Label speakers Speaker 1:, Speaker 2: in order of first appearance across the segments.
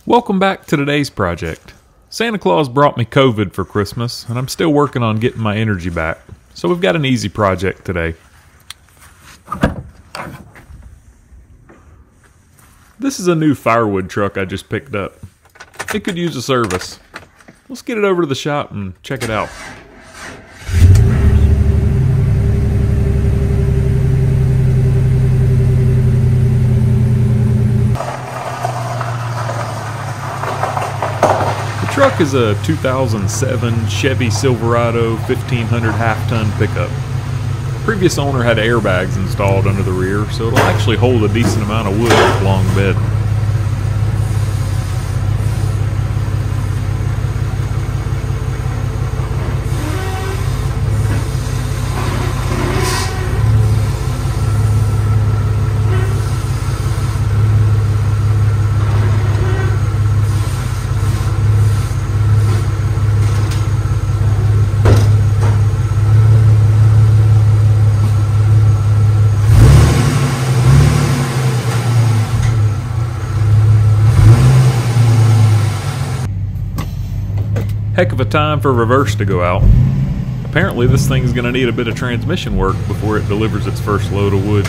Speaker 1: Welcome back to today's project. Santa Claus brought me COVID for Christmas, and I'm still working on getting my energy back. So we've got an easy project today. This is a new Firewood truck I just picked up. It could use a service. Let's get it over to the shop and check it out. The truck is a 2007 Chevy Silverado 1500 half-ton pickup. Previous owner had airbags installed under the rear, so it'll actually hold a decent amount of wood with a long bed. Heck of a time for reverse to go out. Apparently this thing's going to need a bit of transmission work before it delivers its first load of wood.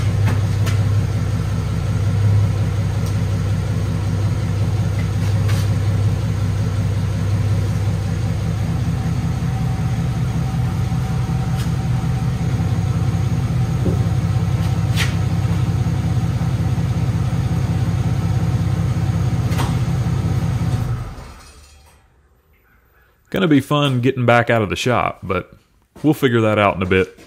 Speaker 1: Gonna be fun getting back out of the shop, but we'll figure that out in a bit.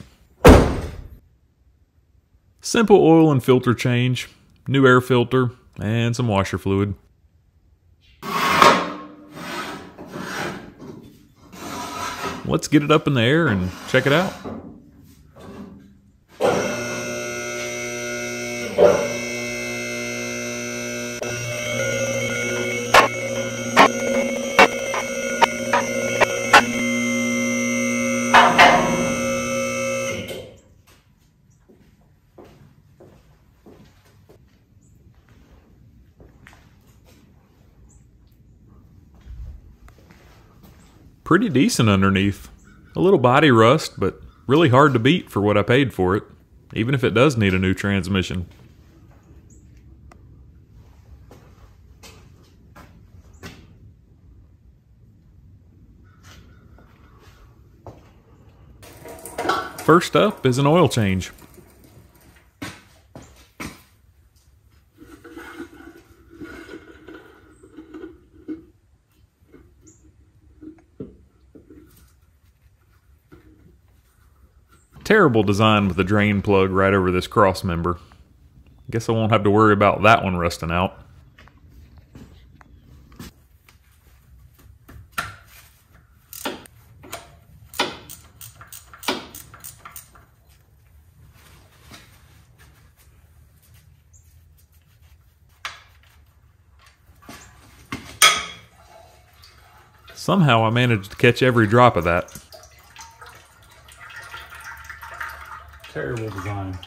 Speaker 1: Simple oil and filter change, new air filter, and some washer fluid. Let's get it up in the air and check it out. Pretty decent underneath. A little body rust, but really hard to beat for what I paid for it, even if it does need a new transmission. First up is an oil change. Terrible design with the drain plug right over this cross member. Guess I won't have to worry about that one rusting out. Somehow I managed to catch every drop of that. Terrible design.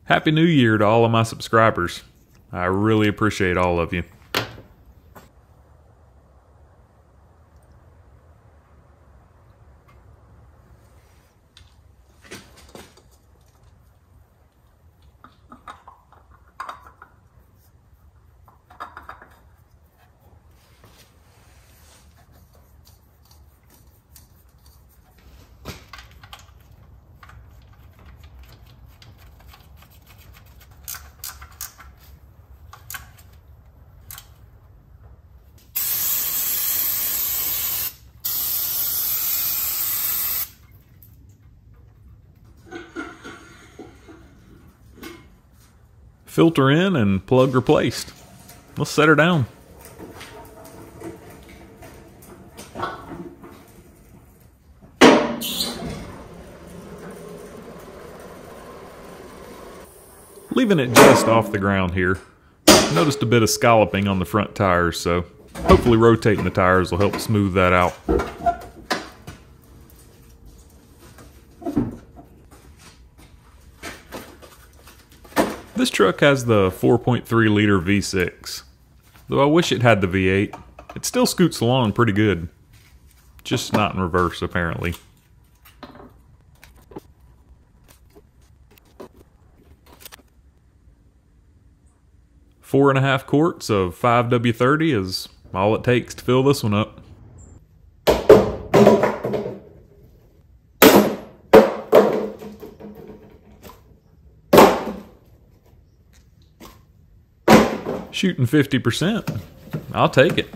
Speaker 1: Happy New Year to all of my subscribers. I really appreciate all of you. Filter in and plug replaced. Let's set her down. leaving it just off the ground here. Noticed a bit of scalloping on the front tires, so hopefully rotating the tires will help smooth that out. This truck has the 4.3 liter V6, though I wish it had the V8. It still scoots along pretty good, just not in reverse apparently. Four and a half quarts of 5W30 is all it takes to fill this one up. Shooting 50%. I'll take it.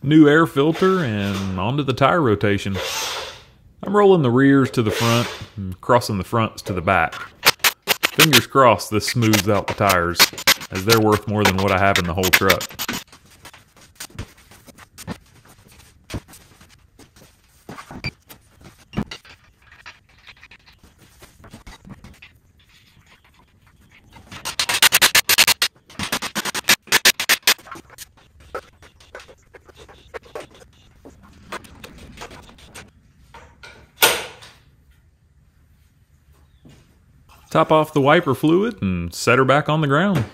Speaker 1: New air filter and onto the tire rotation. I'm rolling the rears to the front and crossing the fronts to the back. Fingers crossed this smooths out the tires, as they're worth more than what I have in the whole truck. Top off the wiper fluid and set her back on the ground.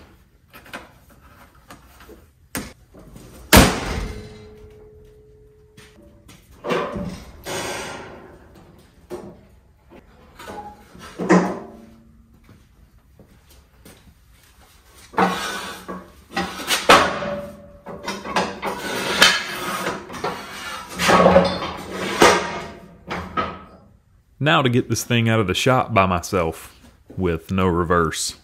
Speaker 1: Now to get this thing out of the shop by myself, with no reverse.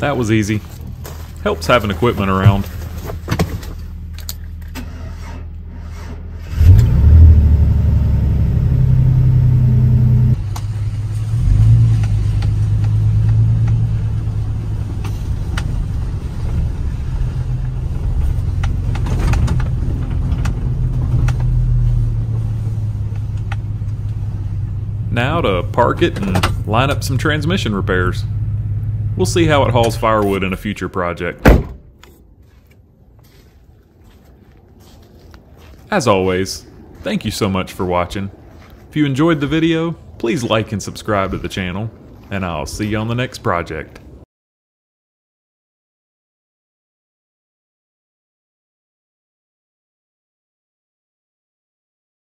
Speaker 1: That was easy. Helps having equipment around. Now to park it and line up some transmission repairs. We'll see how it hauls firewood in a future project. As always, thank you so much for watching. If you enjoyed the video, please like and subscribe to the channel, and I'll see you on the next project.